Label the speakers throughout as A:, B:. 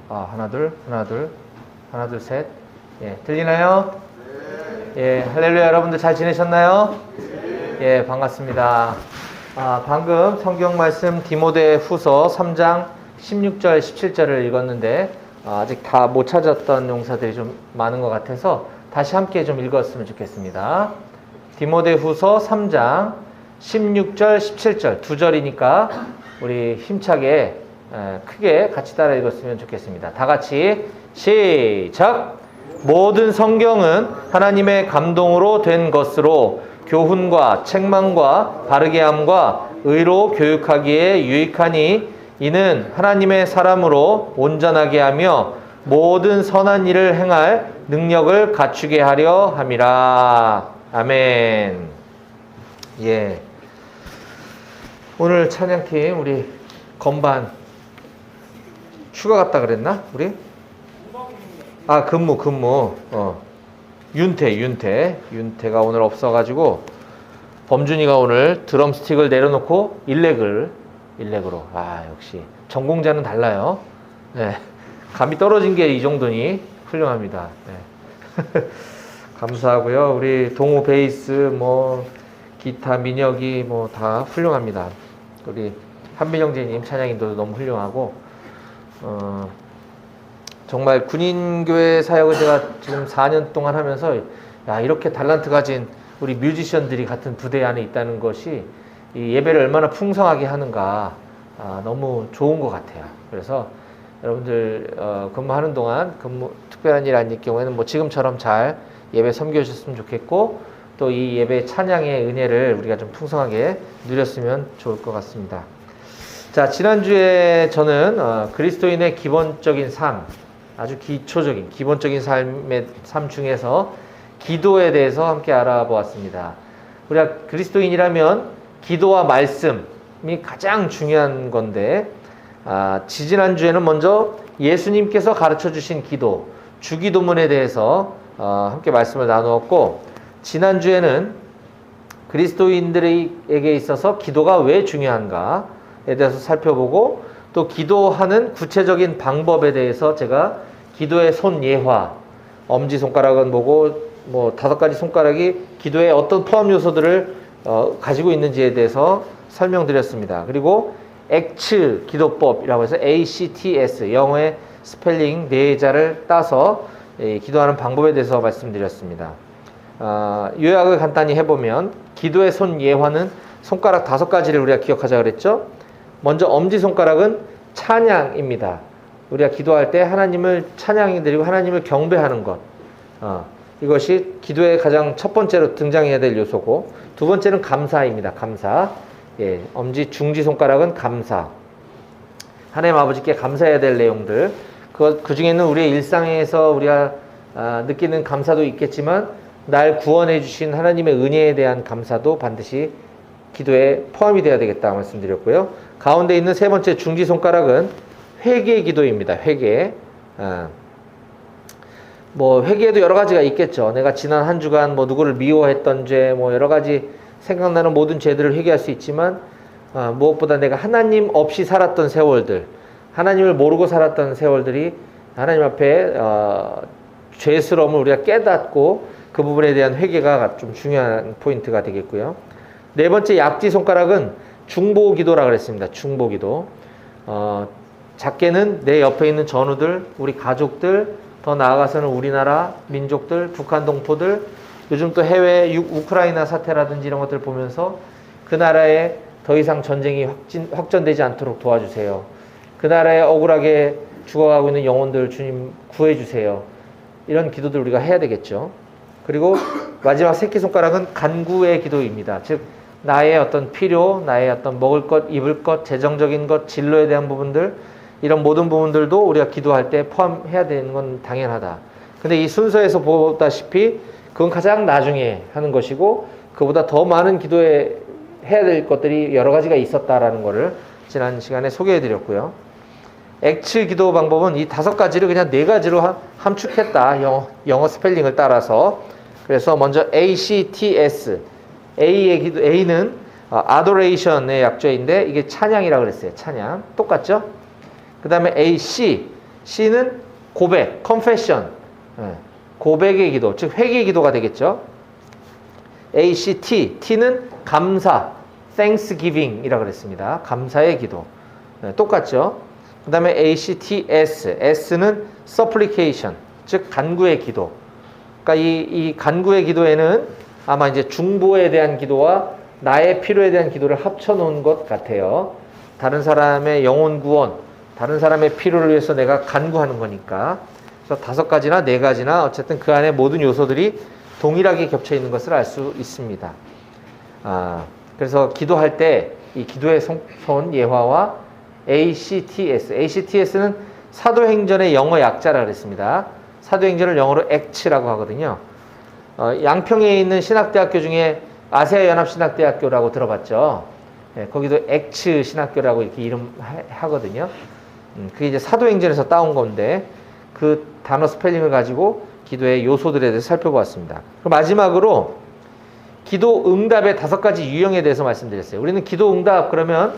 A: 하나, 둘, 하나, 둘, 하나, 둘, 셋. 예, 들리나요? 예, 할렐루야. 여러분들 잘 지내셨나요? 예, 반갑습니다. 방금 성경 말씀 디모데 후서 3장 16절, 17절을 읽었는데, 아직 다 못 찾았던 용사들이 좀 많은 것 같아서 다시 함께 좀 읽었으면 좋겠습니다. 디모데 후서 3장 16절, 17절 두 절이니까 우리 힘차게 크게 같이 따라 읽었으면 좋겠습니다. 다 같이 시작! 모든 성경은 하나님의 감동으로 된 것으로 교훈과 책망과 바르게 함과 의로 교육하기에 유익하니 이는 하나님의 사람으로 온전하게 하며 모든 선한 일을 행할 능력을 갖추게 하려 함이라. 아멘. 예. 오늘 찬양팀 우리 건반 휴가 갔다 그랬나? 우리? 근무. 윤태가 오늘 없어가지고 범준이가 오늘 드럼스틱을 내려놓고 일렉으로. 역시 전공자는 달라요. 네. 감이 떨어진 게 이 정도니 훌륭합니다. 네. 감사하고요. 우리 동호 베이스, 기타, 민혁이 다 훌륭합니다. 우리 한민영재님 찬양인도 너무 훌륭하고, 정말 군인교회 사역을 제가 지금 4년 동안 하면서, 이렇게 달란트 가진 우리 뮤지션들이 같은 부대 안에 있다는 것이 이 예배를 얼마나 풍성하게 하는가, 너무 좋은 것 같아요. 그래서 여러분들, 근무하는 동안 특별한 일 아닐 경우에는 지금처럼 잘 예배 섬겨주셨으면 좋겠고, 또 이 예배 찬양의 은혜를 우리가 좀 풍성하게 누렸으면 좋을 것 같습니다. 자, 지난주에 저는 그리스도인의 기본적인 삶, 아주 기초적인 기본적인 삶 중에서 기도에 대해서 함께 알아보았습니다. 우리가 그리스도인이라면 기도와 말씀이 가장 중요한 건데, 지지난주에는 먼저 예수님께서 가르쳐 주신 기도, 주기도문에 대해서 함께 말씀을 나누었고, 지난주에는 그리스도인들에게 있어서 기도가 왜 중요한가에 대해서 살펴보고, 또 기도하는 구체적인 방법에 대해서 제가 기도의 손예화, 엄지손가락은 뭐고 5가지 손가락이 기도에 어떤 포함 요소들을 가지고 있는지에 대해서 설명드렸습니다. 그리고 액츠 기도법이라고 해서 ACTS, 영어의 스펠링 4자를 따서 기도하는 방법에 대해서 말씀드렸습니다. 요약을 간단히 해보면 기도의 손예화는 손가락 5가지를 우리가 기억하자 그랬죠. 먼저 엄지손가락은 찬양입니다. 우리가 기도할 때 하나님을 찬양해드리고 하나님을 경배하는 것, 이것이 기도의 가장 첫 번째로 등장해야 될 요소고, 두 번째는 감사입니다. 감사. 예, 엄지, 중지손가락은 감사. 하나님 아버지께 감사해야 될 내용들, 그 중에는 우리의 일상에서 우리가 느끼는 감사도 있겠지만, 날 구원해 주신 하나님의 은혜에 대한 감사도 반드시 기도에 포함이 되어야 되겠다 말씀드렸고요. 가운데 있는 세 번째 중지손가락은 회개 기도입니다. 회개. 회개에도 여러 가지가 있겠죠. 내가 지난 한 주간 누구를 미워했던 죄, 여러 가지 생각나는 모든 죄들을 회개할 수 있지만, 무엇보다 내가 하나님 없이 살았던 세월들, 하나님을 모르고 살았던 세월들이 하나님 앞에 죄스러움을 우리가 깨닫고 그 부분에 대한 회개가 좀 중요한 포인트가 되겠고요. 네 번째 약지 손가락은 중보기도라 그랬습니다. 중보기도. 작게는 내 옆에 있는 전우들, 우리 가족들, 더 나아가서는 우리나라 민족들, 북한 동포들, 요즘 또 해외 우크라이나 사태라든지 이런 것들을 보면서 그 나라에 더 이상 전쟁이 확전되지 않도록 도와주세요. 그 나라에 억울하게 죽어가고 있는 영혼들 주님 구해주세요. 이런 기도들 우리가 해야 되겠죠. 그리고 마지막 새끼손가락은 간구의 기도입니다. 즉 나의 어떤 필요, 나의 어떤 먹을 것, 입을 것, 재정적인 것, 진로에 대한 부분들, 이런 모든 부분들도 우리가 기도할 때 포함해야 되는 건 당연하다. 근데 이 순서에서 보다시피 그건 가장 나중에 하는 것이고, 그보다 더 많은 기도에 해야 될 것들이 여러 가지가 있었다라는 것을 지난 시간에 소개해 드렸고요. 액츠 기도 방법은 이 5가지를 그냥 4가지로 함축했다. 영어 스펠링을 따라서. 그래서 먼저 ACTS. A의 기도, A는 Adoration의 약조인데 이게 찬양이라고 그랬어요. 찬양. 똑같죠? 그 다음에 A, C. C는 고백, confession. 고백의 기도, 즉 회개의 기도가 되겠죠. A, C, T. T는 감사, thanksgiving이라고 그랬습니다. 감사의 기도. 똑같죠. 그 다음에 A, C, T, S. S는 supplication, 즉 간구의 기도. 그러니까 이 간구의 기도에는 아마 이제 중보에 대한 기도와 나의 필요에 대한 기도를 합쳐놓은 것 같아요. 다른 사람의 영혼 구원, 다른 사람의 필요를 위해서 내가 간구하는 거니까. 그래서 5가지나 4가지나 어쨌든 그 안에 모든 요소들이 동일하게 겹쳐 있는 것을 알 수 있습니다. 그래서 기도할 때 이 기도의 손 예화와 ACTS. ACTS는 사도행전의 영어 약자라 그랬습니다. 사도행전을 영어로 액츠라고 하거든요. 양평에 있는 신학대학교 중에 아세아 연합신학대학교라고 들어봤죠? 거기도 액츠 신학교라고 이렇게 이름하거든요. 그게 이제 사도행전에서 따온 건데 그 단어 스펠링을 가지고 기도의 요소들에 대해서 살펴보았습니다. 그럼 마지막으로 기도 응답의 5가지 유형에 대해서 말씀드렸어요. 우리는 기도 응답 그러면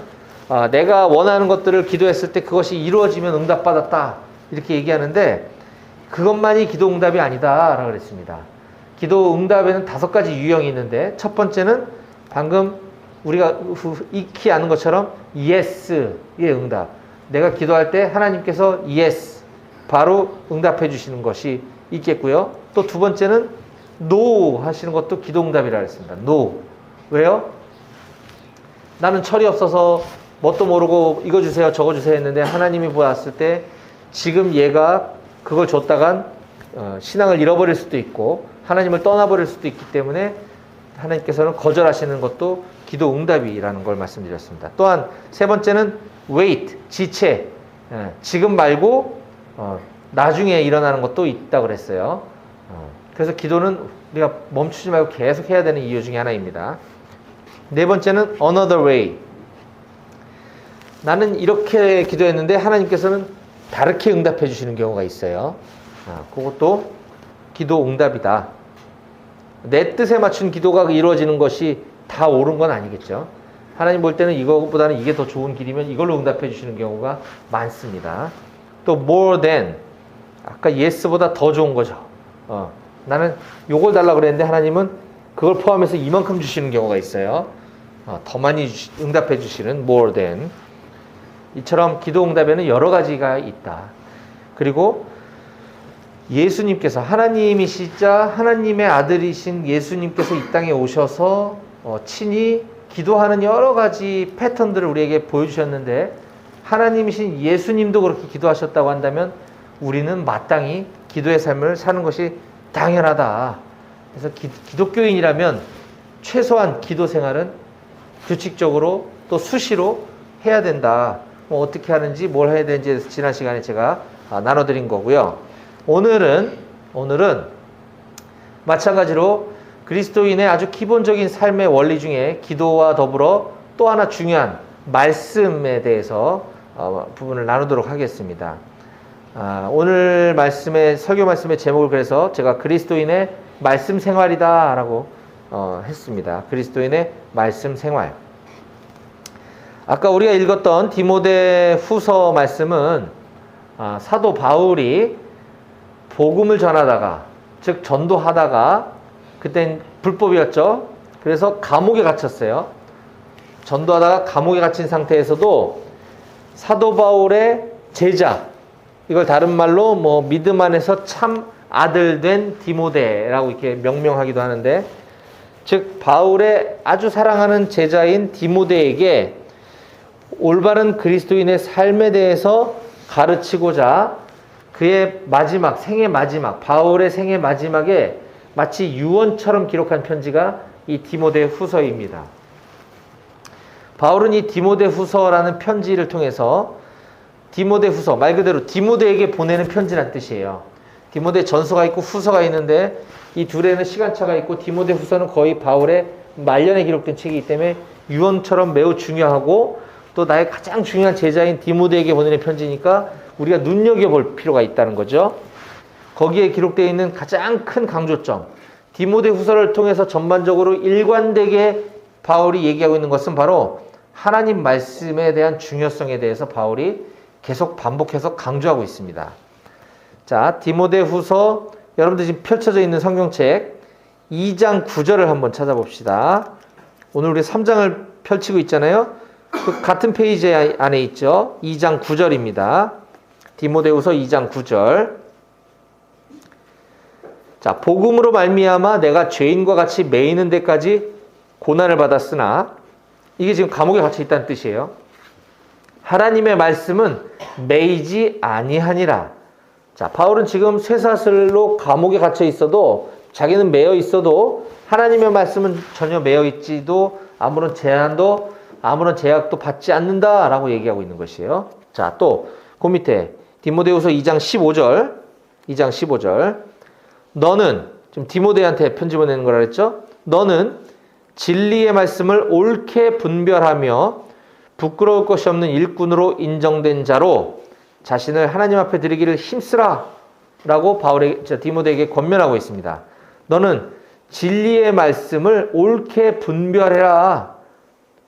A: 내가 원하는 것들을 기도했을 때 그것이 이루어지면 응답받았다 이렇게 얘기하는데 그것만이 기도 응답이 아니다 라고 그랬습니다. 기도 응답에는 5가지 유형이 있는데 첫 번째는 방금 우리가 익히 아는 것처럼 yes의 응답. 내가 기도할 때 하나님께서 yes 바로 응답해 주시는 것이 있겠고요. 또 2번째는 no 하시는 것도 기도 응답이라고 했습니다. no. 왜요? 나는 철이 없어서 뭣도 모르고 이거 주세요 저거 주세요 했는데 하나님이 보았을 때 지금 얘가 그걸 줬다간 신앙을 잃어버릴 수도 있고 하나님을 떠나버릴 수도 있기 때문에 하나님께서는 거절하시는 것도 기도 응답이라는 걸 말씀드렸습니다. 또한 3번째는 wait, 지체. 지금 말고 나중에 일어나는 것도 있다고 그랬어요. 그래서 기도는 우리가 멈추지 말고 계속 해야 되는 이유 중에 하나입니다. 4번째는 another way. 나는 이렇게 기도했는데 하나님께서는 다르게 응답해 주시는 경우가 있어요. 그것도 기도 응답이다. 내 뜻에 맞춘 기도가 이루어지는 것이 다 옳은 건 아니겠죠. 하나님 볼 때는 이거보다는 이게 더 좋은 길이면 이걸로 응답해 주시는 경우가 많습니다. 또 more than. 아까 yes보다 더 좋은 거죠. 나는 요걸 달라고 그랬는데 하나님은 그걸 포함해서 이만큼 주시는 경우가 있어요. 더 많이 응답해 주시는 more than. 이처럼 기도 응답에는 여러 가지가 있다. 그리고 예수님께서 하나님이시자 하나님의 아들이신 예수님께서 이 땅에 오셔서 친히 기도하는 여러 가지 패턴들을 우리에게 보여주셨는데 하나님이신 예수님도 그렇게 기도하셨다고 한다면 우리는 마땅히 기도의 삶을 사는 것이 당연하다. 그래서 기독교인이라면 최소한 기도 생활은 규칙적으로 또 수시로 해야 된다. 어떻게 하는지 뭘 해야 되는지 지난 시간에 제가 나눠드린 거고요. 오늘은 마찬가지로 그리스도인의 아주 기본적인 삶의 원리 중에 기도와 더불어 또 하나 중요한 말씀에 대해서 부분을 나누도록 하겠습니다. 오늘 설교 말씀의 제목을 그래서 제가 그리스도인의 말씀 생활이다 라고 했습니다. 그리스도인의 말씀 생활. 아까 우리가 읽었던 디모데 후서 말씀은 사도 바울이 복음을 전하다가 즉 전도하다가 그땐 불법이었죠. 그래서 감옥에 갇혔어요. 전도하다가 감옥에 갇힌 상태에서도 사도 바울의 제자, 이걸 다른 말로 믿음 안에서 참 아들 된 디모데라고 이렇게 명명하기도 하는데, 즉 바울의 아주 사랑하는 제자인 디모데에게 올바른 그리스도인의 삶에 대해서 가르치고자 그의 마지막, 생의 마지막, 바울의 생의 마지막에 마치 유언처럼 기록한 편지가 이 디모데 후서입니다. 바울은 이 디모데 후서라는 편지를 통해서 디모데 후서, 말 그대로 디모데에게 보내는 편지란 뜻이에요. 디모데 전서가 있고 후서가 있는데 이 둘에는 시간차가 있고 디모데 후서는 거의 바울의 말년에 기록된 책이기 때문에 유언처럼 매우 중요하고 또 나의 가장 중요한 제자인 디모데에게 보내는 편지니까 우리가 눈여겨볼 필요가 있다는 거죠. 거기에 기록되어 있는 가장 큰 강조점, 디모데 후서를 통해서 전반적으로 일관되게 바울이 얘기하고 있는 것은 바로 하나님 말씀에 대한 중요성에 대해서 바울이 계속 반복해서 강조하고 있습니다. 자, 디모데후서 여러분들 지금 펼쳐져 있는 성경책 2장 9절을 한번 찾아봅시다. 오늘 우리 3장을 펼치고 있잖아요. 그 같은 페이지 안에 있죠. 2장 9절입니다. 디모데후서 2장 9절. 자, 복음으로 말미암아 내가 죄인과 같이 매이는 데까지 고난을 받았으나, 이게 지금 감옥에 갇혀 있다는 뜻이에요. 하나님의 말씀은 매이지 아니하니라. 자, 바울은 지금 쇠사슬로 감옥에 갇혀 있어도, 자기는 매여 있어도 하나님의 말씀은 전혀 매여 있지도 아무런 제한도 아무런 제약도 받지 않는다라고 얘기하고 있는 것이에요. 자, 또 그 밑에 디모데후서 2장 15절. 2장 15절. 너는, 지금 디모데한테 편지 보내는 거라 그랬죠? 너는 진리의 말씀을 옳게 분별하며 부끄러울 것이 없는 일꾼으로 인정된 자로 자신을 하나님 앞에 드리기를 힘쓰라 라고 디모데에게 권면하고 있습니다. 너는 진리의 말씀을 옳게 분별해라.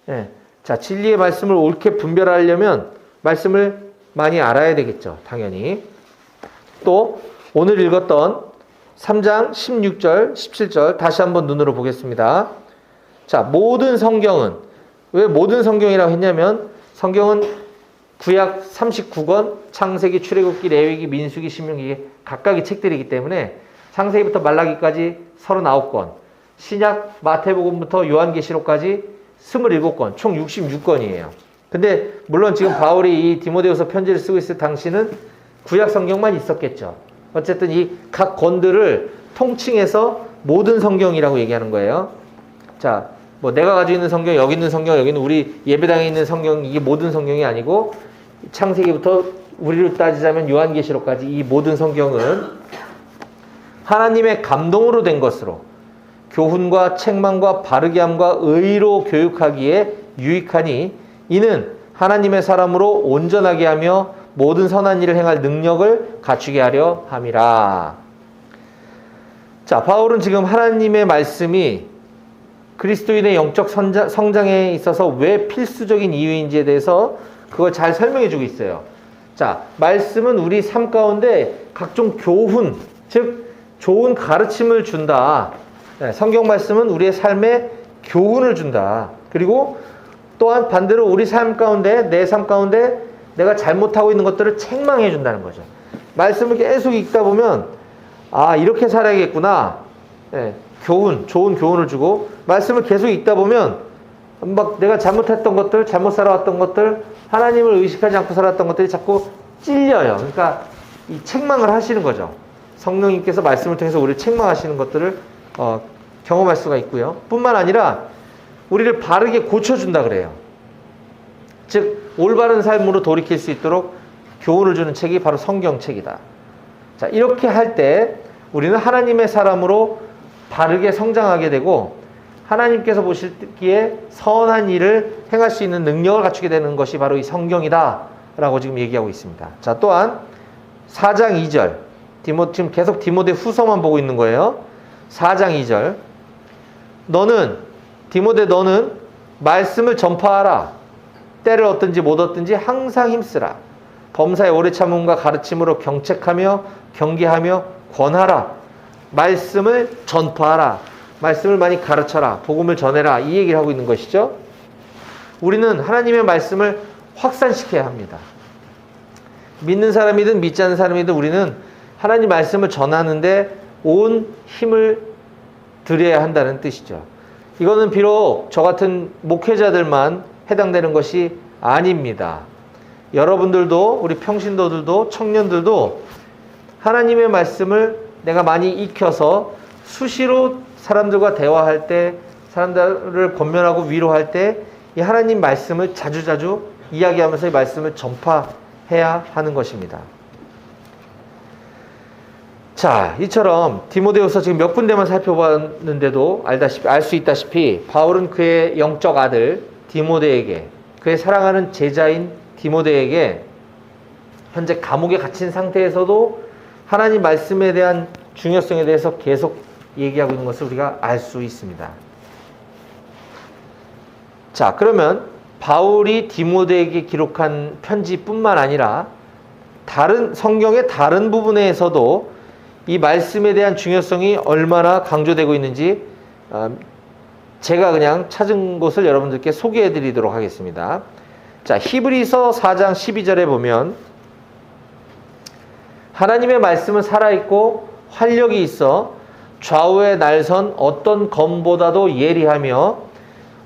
A: 예. 자, 진리의 말씀을 옳게 분별하려면 말씀을 많이 알아야 되겠죠. 당연히. 또 오늘 읽었던 3장 16절, 17절 다시 한번 눈으로 보겠습니다. 자, 모든 성경은, 왜 모든 성경이라고 했냐면, 성경은 구약 39권, 창세기, 출애굽기, 레위기, 민수기, 신명기 각각의 책들이기 때문에 창세기부터 말라기까지 39권, 신약 마태복음부터 요한계시록까지 27권, 총 66권이에요. 근데 물론 지금 바울이 이 디모데후서 편지를 쓰고 있을 당시는 구약 성경만 있었겠죠. 어쨌든 이 각 권들을 통칭해서 모든 성경이라고 얘기하는 거예요. 자, 뭐 내가 가지고 있는 성경, 여기 있는 성경, 여기는 우리 예배당에 있는 성경, 이게 모든 성경이 아니고 창세기부터 우리로 따지자면 요한계시록까지 이 모든 성경은 하나님의 감동으로 된 것으로 교훈과 책망과 바르게 함과 의로 교육하기에 유익하니 이는 하나님의 사람으로 온전하게 하며 모든 선한 일을 행할 능력을 갖추게 하려 함이라. 자, 바울은 지금 하나님의 말씀이 그리스도인의 영적 성장에 있어서 왜 필수적인 이유인지에 대해서 그걸 잘 설명해 주고 있어요. 자, 말씀은 우리 삶 가운데 각종 교훈, 즉 좋은 가르침을 준다. 성경 말씀은 우리의 삶에 교훈을 준다. 그리고 또한 반대로 우리 삶 가운데, 내 삶 가운데 내가 잘못하고 있는 것들을 책망해 준다는 거죠. 말씀을 계속 읽다 보면 아, 이렇게 살아야겠구나. 교훈, 좋은 교훈을 주고, 말씀을 계속 읽다 보면 막 내가 잘못했던 것들, 잘못 살아왔던 것들, 하나님을 의식하지 않고 살았던 것들이 자꾸 찔려요. 그러니까 이 책망을 하시는 거죠. 성령님께서 말씀을 통해서 우리를 책망하시는 것들을 경험할 수가 있고요. 뿐만 아니라 우리를 바르게 고쳐준다 그래요. 즉 올바른 삶으로 돌이킬 수 있도록 교훈을 주는 책이 바로 성경책이다. 자, 이렇게 할 때 우리는 하나님의 사람으로 바르게 성장하게 되고 하나님께서 보시기에 선한 일을 행할 수 있는 능력을 갖추게 되는 것이 바로 이 성경이다 라고 지금 얘기하고 있습니다. 자, 또한 4장 2절, 지금 계속 디모데 후서만 보고 있는 거예요. 4장 2절, 디모데 너는 말씀을 전파하라. 때를 얻든지 못 얻든지 항상 힘쓰라. 범사의 오래 참음과 가르침으로 경책하며 경계하며 권하라. 말씀을 전파하라. 말씀을 많이 가르쳐라. 복음을 전해라. 이 얘기를 하고 있는 것이죠. 우리는 하나님의 말씀을 확산시켜야 합니다. 믿는 사람이든 믿지 않는 사람이든 우리는 하나님 말씀을 전하는데 온 힘을 들여야 한다는 뜻이죠. 이거는 비록 저 같은 목회자들만 해당되는 것이 아닙니다. 여러분들도, 우리 평신도들도, 청년들도 하나님의 말씀을 내가 많이 익혀서 수시로 사람들과 대화할 때, 사람들을 권면하고 위로할 때 이 하나님 말씀을 자주자주 이야기하면서 이 말씀을 전파해야 하는 것입니다. 자, 이처럼 디모데후서 지금 몇 군데만 살펴봤는데도 알 수 있다시피 바울은 그의 영적 아들 디모데에게, 그의 사랑하는 제자인 디모데에게 현재 감옥에 갇힌 상태에서도 하나님 말씀에 대한 중요성에 대해서 계속 얘기하고 있는 것을 우리가 알 수 있습니다. 자, 그러면 바울이 디모데에게 기록한 편지뿐만 아니라 다른 성경의 다른 부분에서도 이 말씀에 대한 중요성이 얼마나 강조되고 있는지 제가 그냥 찾은 곳을 여러분들께 소개해 드리도록 하겠습니다. 자, 히브리서 4장 12절에 보면 하나님의 말씀은 살아있고 활력이 있어 좌우에 날선 어떤 검보다도 예리하며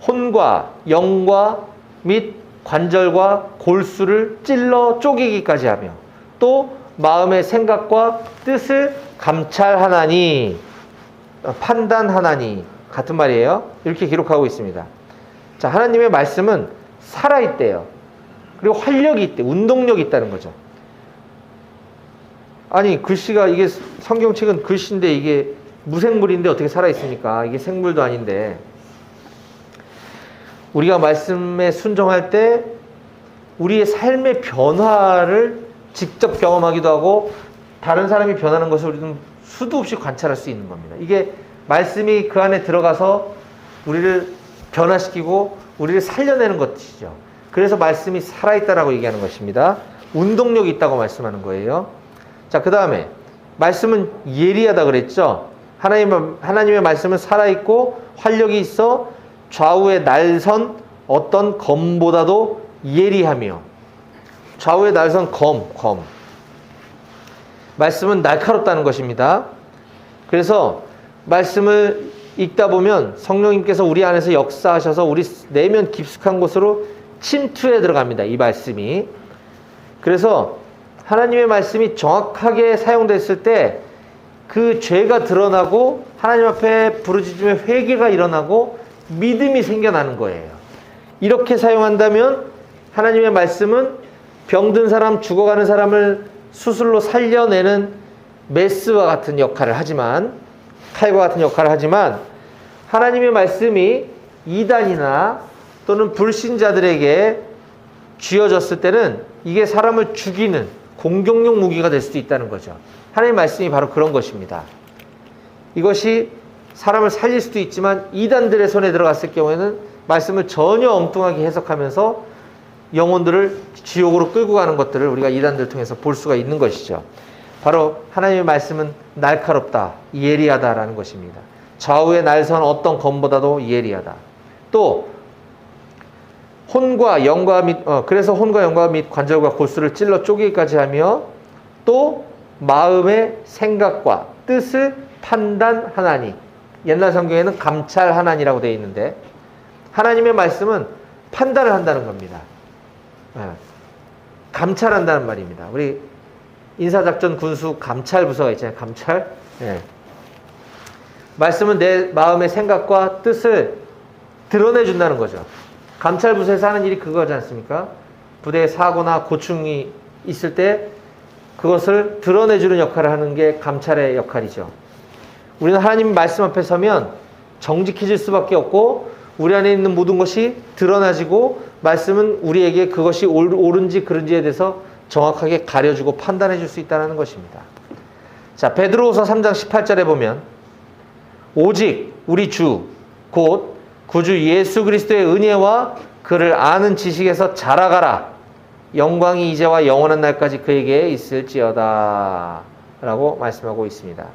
A: 혼과 영과 및 관절과 골수를 찔러 쪼개기까지 하며 또 마음의 생각과 뜻을 감찰하나니, 판단하나니, 같은 말이에요. 이렇게 기록하고 있습니다. 자, 하나님의 말씀은 살아있대요. 그리고 활력이 있대, 운동력이 있다는 거죠. 아니, 글씨가, 이게 성경책은 글씨인데 이게 무생물인데 어떻게 살아있습니까? 이게 생물도 아닌데. 우리가 말씀에 순종할 때 우리의 삶의 변화를 직접 경험하기도 하고 다른 사람이 변하는 것을 우리는 수도 없이 관찰할 수 있는 겁니다. 이게 말씀이 그 안에 들어가서 우리를 변화시키고 우리를 살려내는 것이죠. 그래서 말씀이 살아있다라고 얘기하는 것입니다. 운동력이 있다고 말씀하는 거예요. 자, 그 다음에 말씀은 예리하다 그랬죠. 하나님의 말씀은 살아있고 활력이 있어 좌우에 날선 어떤 검보다도 예리하며, 좌우에 날선 검. 말씀은 날카롭다는 것입니다. 그래서 말씀을 읽다 보면 성령님께서 우리 안에서 역사하셔서 우리 내면 깊숙한 곳으로 침투해 들어갑니다. 이 말씀이. 그래서 하나님의 말씀이 정확하게 사용됐을 때 그 죄가 드러나고 하나님 앞에 부르짖으며 회개가 일어나고 믿음이 생겨나는 거예요. 이렇게 사용한다면 하나님의 말씀은 병든 사람, 죽어가는 사람을 수술로 살려내는 메스와 같은 역할을 하지만, 칼과 같은 역할을 하지만, 하나님의 말씀이 이단이나 또는 불신자들에게 쥐어졌을 때는 이게 사람을 죽이는 공격용 무기가 될 수도 있다는 거죠. 하나님의 말씀이 바로 그런 것입니다. 이것이 사람을 살릴 수도 있지만 이단들의 손에 들어갔을 경우에는 말씀을 전혀 엉뚱하게 해석하면서 영혼들을 지옥으로 끌고 가는 것들을 우리가 이단들을 통해서 볼 수가 있는 것이죠. 바로 하나님의 말씀은 날카롭다, 예리하다라는 것입니다. 좌우에 날선 어떤 검보다도 예리하다. 또 혼과 영과 및 그래서 혼과 영과 및 관절과 골수를 찔러 쪼개기까지 하며 또 마음의 생각과 뜻을 판단하나니. 옛날 성경에는 감찰하나니라고 되어 있는데 하나님의 말씀은 판단을 한다는 겁니다. 감찰한다는 말입니다. 우리 인사작전 군수 감찰부서가 있잖아요. 감찰. 말씀은 내 마음의 생각과 뜻을 드러내준다는 거죠. 감찰부서에서 하는 일이 그거지 않습니까? 부대에 사고나 고충이 있을 때 그것을 드러내주는 역할을 하는 게 감찰의 역할이죠. 우리는 하나님 말씀 앞에 서면 정직해질 수밖에 없고 우리 안에 있는 모든 것이 드러나지고 말씀은 우리에게 그것이 옳은지 그른지에 대해서 정확하게 가려주고 판단해 줄 수 있다는 것입니다. 자, 베드로후서 3장 18절에 보면 오직 우리 주 곧 구주 예수 그리스도의 은혜와 그를 아는 지식에서 자라가라. 영광이 이제와 영원한 날까지 그에게 있을지어다 라고 말씀하고 있습니다.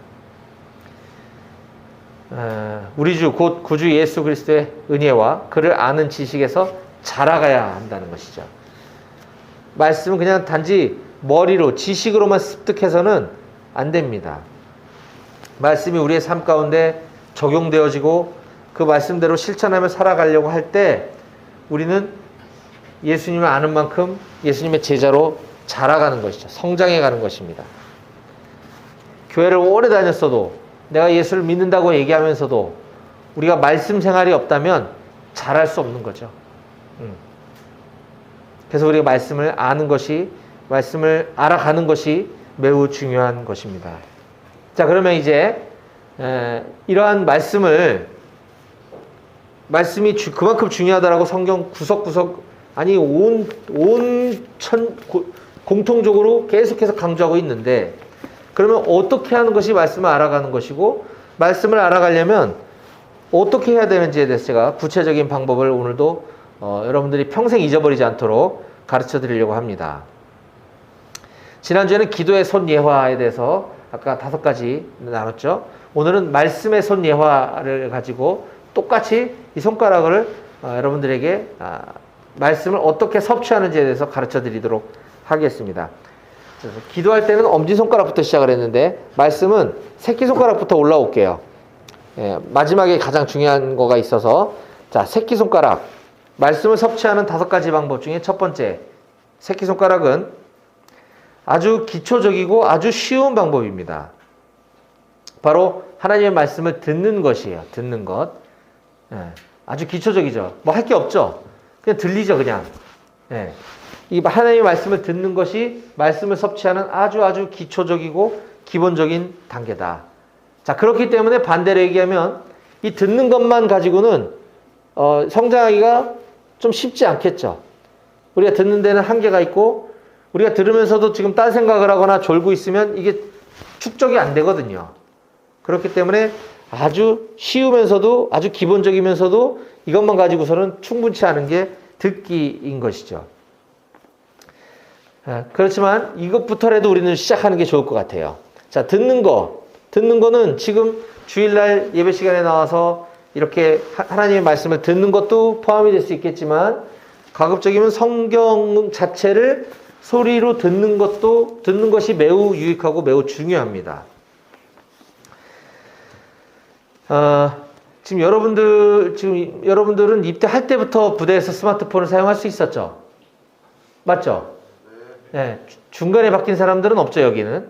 A: 우리 주 곧 구주 예수 그리스도의 은혜와 그를 아는 지식에서 자라가야 한다는 것이죠. 말씀은 그냥 단지 머리로 지식으로만 습득해서는 안 됩니다. 말씀이 우리의 삶 가운데 적용되어지고 그 말씀대로 실천하며 살아가려고 할 때 우리는 예수님을 아는 만큼 예수님의 제자로 자라가는 것이죠. 성장해가는 것입니다. 교회를 오래 다녔어도 내가 예수를 믿는다고 얘기하면서도 우리가 말씀 생활이 없다면 잘할 수 없는 거죠. 그래서 우리가 말씀을 아는 것이, 말씀을 알아가는 것이 매우 중요한 것입니다. 자, 그러면 이제 이러한 말씀이 그만큼 중요하다라고 성경 구석구석, 아니 공통적으로 계속해서 강조하고 있는데, 그러면 어떻게 하는 것이 말씀을 알아가는 것이고, 말씀을 알아가려면 어떻게 해야 되는지에 대해서 제가 구체적인 방법을 오늘도 여러분들이 평생 잊어버리지 않도록 가르쳐 드리려고 합니다. 지난주에는 기도의 손 예화에 대해서 아까 5가지 나눴죠. 오늘은 말씀의 손 예화를 가지고 똑같이 이 손가락을 여러분들에게 말씀을 어떻게 섭취하는지에 대해서 가르쳐 드리도록 하겠습니다. 그래서 기도할 때는 엄지손가락부터 시작을 했는데 말씀은 새끼손가락부터 올라올게요. 예, 마지막에 가장 중요한 거가 있어서 자, 새끼손가락 말씀을 섭취하는 5가지 방법 중에 첫 번째 새끼손가락은 아주 기초적이고 아주 쉬운 방법입니다. 바로 하나님의 말씀을 듣는 것이에요. 듣는 것. 예, 아주 기초적이죠. 뭐 할 게 없죠. 그냥 들리죠, 그냥. 예, 이 하나님의 말씀을 듣는 것이 말씀을 섭취하는 아주 기초적이고 기본적인 단계다. 자, 그렇기 때문에 반대로 얘기하면 이 듣는 것만 가지고는 성장하기가 좀 쉽지 않겠죠. 우리가 듣는 데는 한계가 있고 우리가 들으면서도 지금 딴 생각을 하거나 졸고 있으면 이게 축적이 안 되거든요. 그렇기 때문에 아주 쉬우면서도 아주 기본적이면서도 이것만 가지고서는 충분치 않은 게 듣기인 것이죠. 그렇지만 이것부터라도 우리는 시작하는 게 좋을 것 같아요. 자, 듣는 거는 지금 주일날 예배 시간에 나와서 이렇게 하나님의 말씀을 듣는 것도 포함이 될 수 있겠지만 가급적이면 성경 자체를 소리로 듣는 것이 매우 유익하고 매우 중요합니다. 지금 여러분들은 입대할 때부터 부대에서 스마트폰을 사용할 수 있었죠? 맞죠? 네. 중간에 바뀐 사람들은 없죠, 여기는.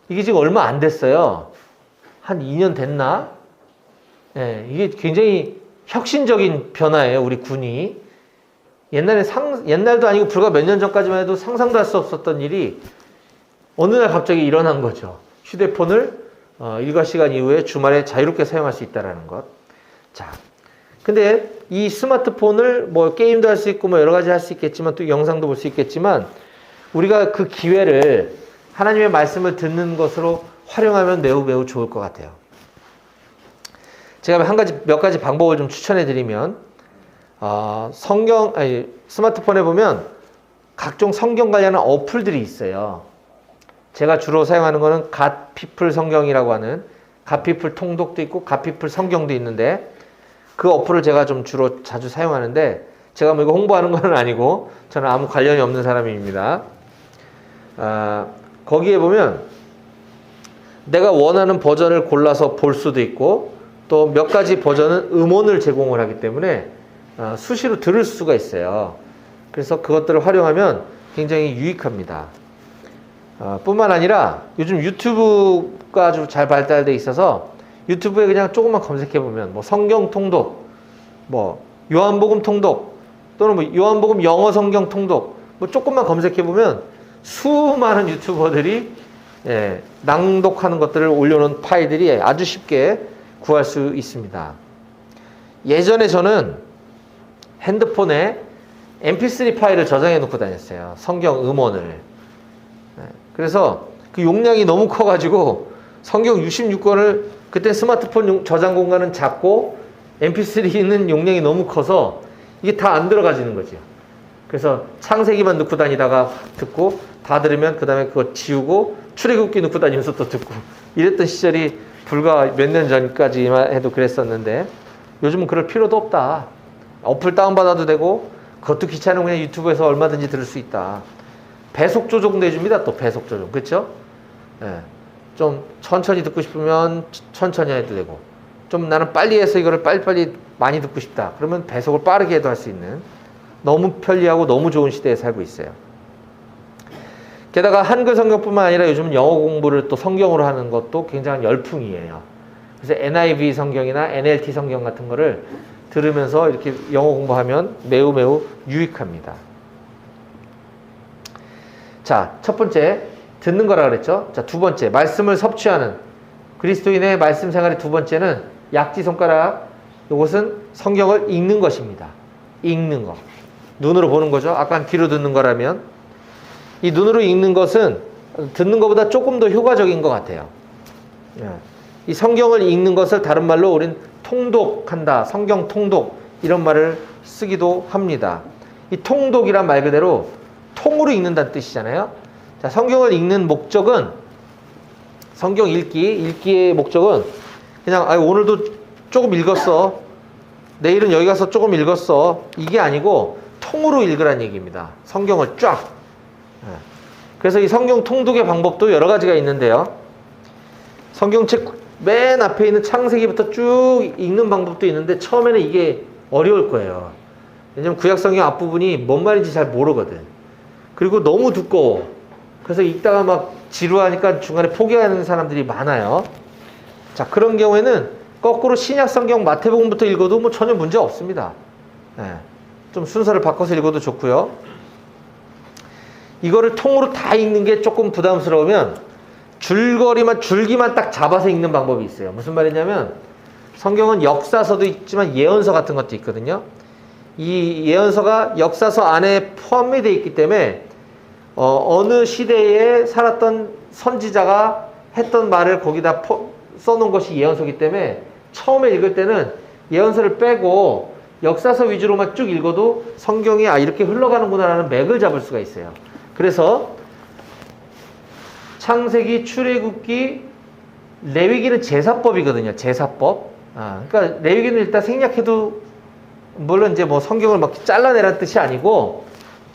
A: 이게 지금 얼마 안 됐어요. 한 2년 됐나? 네, 이게 굉장히 혁신적인 변화예요, 우리 군이. 옛날도 아니고 불과 몇 년 전까지만 해도 상상도 할 수 없었던 일이 어느 날 갑자기 일어난 거죠. 휴대폰을 일과 시간 이후에 주말에 자유롭게 사용할 수 있다는 것. 자, 근데 이 스마트폰을 뭐 게임도 할 수 있고 뭐 여러 가지 할 수 있겠지만 또 영상도 볼 수 있겠지만 우리가 그 기회를 하나님의 말씀을 듣는 것으로 활용하면 매우 좋을 것 같아요. 제가 몇 가지 방법을 좀 추천해 드리면 스마트폰에 보면 각종 성경 관련한 어플들이 있어요. 제가 주로 사용하는 거는 갓피플 성경이라고 하는 갓피플 통독도 있고 갓피플 성경도 있는데 그 어플을 제가 좀 주로 자주 사용하는데 제가 뭐 이거 홍보하는 건 아니고 저는 아무 관련이 없는 사람입니다. 거기에 보면 내가 원하는 버전을 골라서 볼 수도 있고 또 몇 가지 버전은 음원을 제공을 하기 때문에 수시로 들을 수가 있어요. 그래서 그것들을 활용하면 굉장히 유익합니다. 뿐만 아니라 요즘 유튜브가 아주 잘 발달되어 있어서 유튜브에 그냥 조금만 검색해 보면 뭐 성경 통독, 뭐 요한복음 통독 또는 뭐 요한복음 영어 성경 통독 뭐 조금만 검색해 보면 수많은 유튜버들이 낭독하는 것들을 올려놓은 파일들이 아주 쉽게 구할 수 있습니다. 예전에 저는 핸드폰에 mp3 파일을 저장해 놓고 다녔어요. 성경 음원을. 그래서 그 용량이 너무 커가지고 성경 66권을 그때 스마트폰 저장 공간은 작고 mp3는 용량이 너무 커서 이게 다 안 들어가지는 거죠. 그래서 창세기만 넣고 다니다가 듣고 다 들으면 그 다음에 그거 지우고 출애굽기 넣고 다니면서 또 듣고 이랬던 시절이 불과 몇 년 전까지만 해도 그랬었는데 요즘은 그럴 필요도 없다. 어플 다운받아도 되고 그것도 귀찮으면 그냥 유튜브에서 얼마든지 들을 수 있다. 배속 조정도 해줍니다. 또 배속 조정. 그렇죠? 좀 천천히 듣고 싶으면 천천히 해도 되고 좀 나는 빨리 해서 이거를 빨리빨리 많이 듣고 싶다. 그러면 배속을 빠르게 해도 할 수 있는 너무 편리하고 너무 좋은 시대에 살고 있어요. 게다가 한글 성경뿐만 아니라 요즘은 영어 공부를 또 성경으로 하는 것도 굉장한 열풍이에요. 그래서 NIV 성경이나 NLT 성경 같은 거를 들으면서 이렇게 영어 공부하면 매우 유익합니다. 자, 첫 번째 듣는 거라 그랬죠. 자, 두 번째 말씀을 섭취하는 그리스도인의 말씀 생활의 두 번째는 약지 손가락. 이것은 성경을 읽는 것입니다. 읽는 거. 눈으로 보는 거죠. 아까 귀로 듣는 거라면 이 눈으로 읽는 것은 듣는 것보다 조금 더 효과적인 것 같아요. 이 성경을 읽는 것을 다른 말로 우린 통독한다. 성경 통독 이런 말을 쓰기도 합니다. 이 통독이란 말 그대로 통으로 읽는다는 뜻이잖아요. 자, 성경을 읽는 목적은, 성경 읽기의 목적은 그냥 오늘도 조금 읽었어, 내일은 여기 가서 조금 읽었어, 이게 아니고 통으로 읽으란 얘기입니다. 성경을 쫙. 그래서 이 성경 통독의 방법도 여러 가지가 있는데요. 성경책 맨 앞에 있는 창세기부터 쭉 읽는 방법도 있는데 처음에는 이게 어려울 거예요. 왜냐면 구약성경 앞부분이 뭔 말인지 잘 모르거든. 그리고 너무 두꺼워. 그래서 읽다가 막 지루하니까 중간에 포기하는 사람들이 많아요. 자, 그런 경우에는 거꾸로 신약성경 마태복음부터 읽어도 뭐 전혀 문제 없습니다. 좀 순서를 바꿔서 읽어도 좋고요. 이거를 통으로 다 읽는 게 조금 부담스러우면 줄기만 딱 잡아서 읽는 방법이 있어요. 무슨 말이냐면 성경은 역사서도 있지만 예언서 같은 것도 있거든요. 이 예언서가 역사서 안에 포함이 되어 있기 때문에 어느 시대에 살았던 선지자가 했던 말을 거기다 써놓은 것이 예언서이기 때문에 처음에 읽을 때는 예언서를 빼고 역사서 위주로만 쭉 읽어도 성경이 이렇게 흘러가는구나라는 맥을 잡을 수가 있어요. 그래서 창세기, 출애굽기, 레위기는 제사법이거든요. 제사법. 그러니까 레위기는 일단 생략해도, 물론 이제 뭐 성경을 막 잘라내라는 뜻이 아니고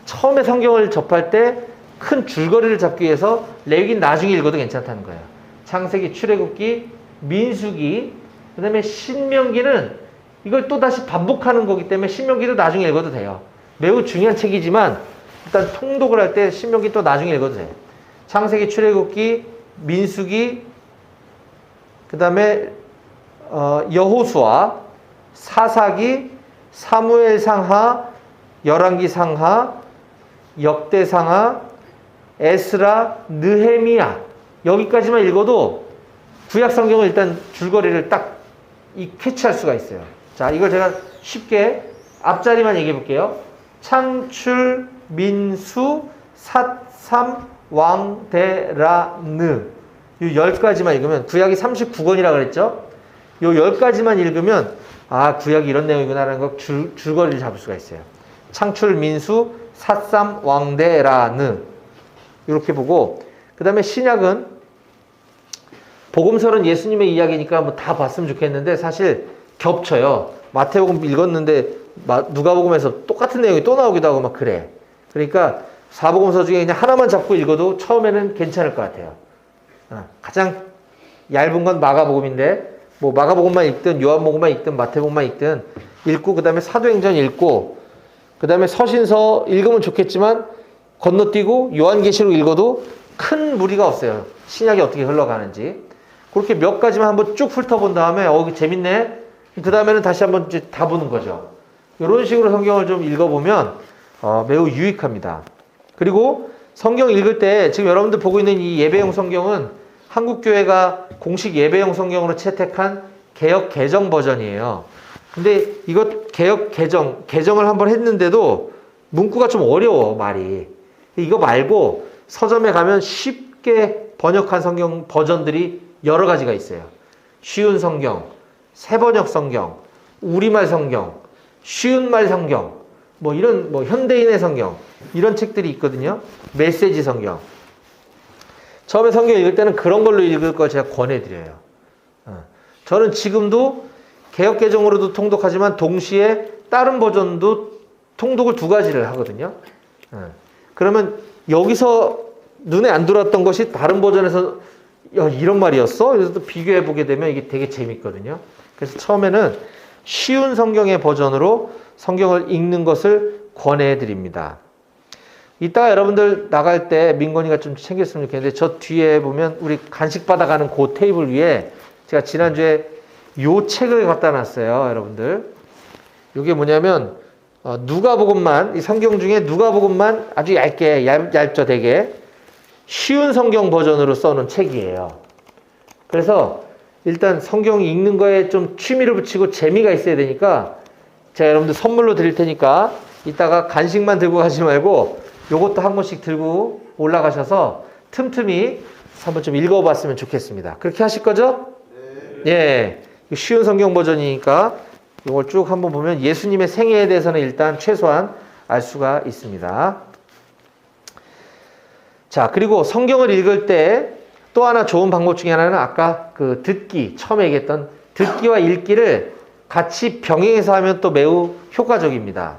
A: 처음에 성경을 접할 때 큰 줄거리를 잡기 위해서 레위기는 나중에 읽어도 괜찮다는 거예요. 창세기, 출애굽기, 민수기, 그 다음에 신명기는 이걸 또 다시 반복하는 거기 때문에 신명기도 나중에 읽어도 돼요. 매우 중요한 책이지만 일단 통독을 할 때 신명기 또 나중에 읽어도 돼요. 창세기, 출애굽기, 민수기, 그 다음에 여호수아, 사사기, 사무엘상하, 열왕기상하, 역대상하, 에스라, 느헤미야, 여기까지만 읽어도 구약 성경을 일단 줄거리를 딱 캐치할 수가 있어요. 자, 이걸 제가 쉽게 앞자리만 얘기해 볼게요. 창출, 민수, 삿삼, 왕대라느, 이 10가지만 읽으면, 구약이 39권이라 그랬죠? 이 10가지만 읽으면 구약이 이런 내용이구나라는 걸 줄거리를 잡을 수가 있어요. 창출, 민수, 삿삼, 왕대라느, 이렇게 보고, 그 다음에 신약은 복음서는 예수님의 이야기니까 뭐 다 봤으면 좋겠는데 사실 겹쳐요. 마태복음 읽었는데 누가복음에서 똑같은 내용이 또 나오기도 하고 막 그래. 그러니까 사복음서 중에 그냥 하나만 잡고 읽어도 처음에는 괜찮을 것 같아요. 가장 얇은 건 마가복음인데 뭐 마가복음만 읽든 요한복음만 읽든 마태복음만 읽든 읽고, 그 다음에 사도행전 읽고, 그 다음에 서신서 읽으면 좋겠지만 건너뛰고 요한계시록 읽어도 큰 무리가 없어요. 신약이 어떻게 흘러가는지. 그렇게 몇 가지만 한번 쭉 훑어본 다음에 재밌네, 그 다음에는 다시 한번 이제 다 보는 거죠. 이런 식으로 성경을 좀 읽어보면 매우 유익합니다. 그리고 성경 읽을 때 지금 여러분들 보고 있는 이 예배용 성경은 한국교회가 공식 예배용 성경으로 채택한 개역 개정 버전이에요. 근데 이거 개역 개정을 한번 했는데도 문구가 좀 어려워, 말이. 이거 말고 서점에 가면 쉽게 번역한 성경 버전들이 여러 가지가 있어요. 쉬운 성경, 새번역 성경, 우리말 성경, 쉬운 말 성경, 뭐 이런 현대인의 성경, 이런 책들이 있거든요. 메시지 성경. 처음에 성경 읽을 때는 그런 걸로 읽을 걸 제가 권해드려요. 저는 지금도 개역 개정으로도 통독하지만 동시에 다른 버전도 통독을 2가지를 하거든요. 그러면 여기서 눈에 안 들어왔던 것이 다른 버전에서 이런 말이었어? 그래서 또 비교해 보게 되면 이게 되게 재밌거든요. 그래서 처음에는 쉬운 성경의 버전으로 성경을 읽는 것을 권해드립니다. 이따가 여러분들 나갈 때 민건이가 좀 챙겼으면 좋겠는데, 저 뒤에 보면 우리 간식 받아가는 그 테이블 위에 제가 지난주에 요 책을 갖다 놨어요, 여러분들. 이게 뭐냐면 누가복음만, 이 성경 중에 누가복음만 아주 얇죠, 되게 쉬운 성경 버전으로 써놓은 책이에요. 그래서 일단 성경 읽는 거에 좀 취미를 붙이고 재미가 있어야 되니까 제가 여러분들 선물로 드릴 테니까 이따가 간식만 들고 가지 말고 요것도 한 권씩 들고 올라가셔서 틈틈이 한번 좀 읽어봤으면 좋겠습니다. 그렇게 하실 거죠? 네. 예. 쉬운 성경 버전이니까 이걸 쭉 한번 보면 예수님의 생애에 대해서는 일단 최소한 알 수가 있습니다. 자, 그리고 성경을 읽을 때 또 하나 좋은 방법 중에 하나는 아까 그 듣기, 처음에 얘기했던 듣기와 읽기를 같이 병행해서 하면 또 매우 효과적입니다.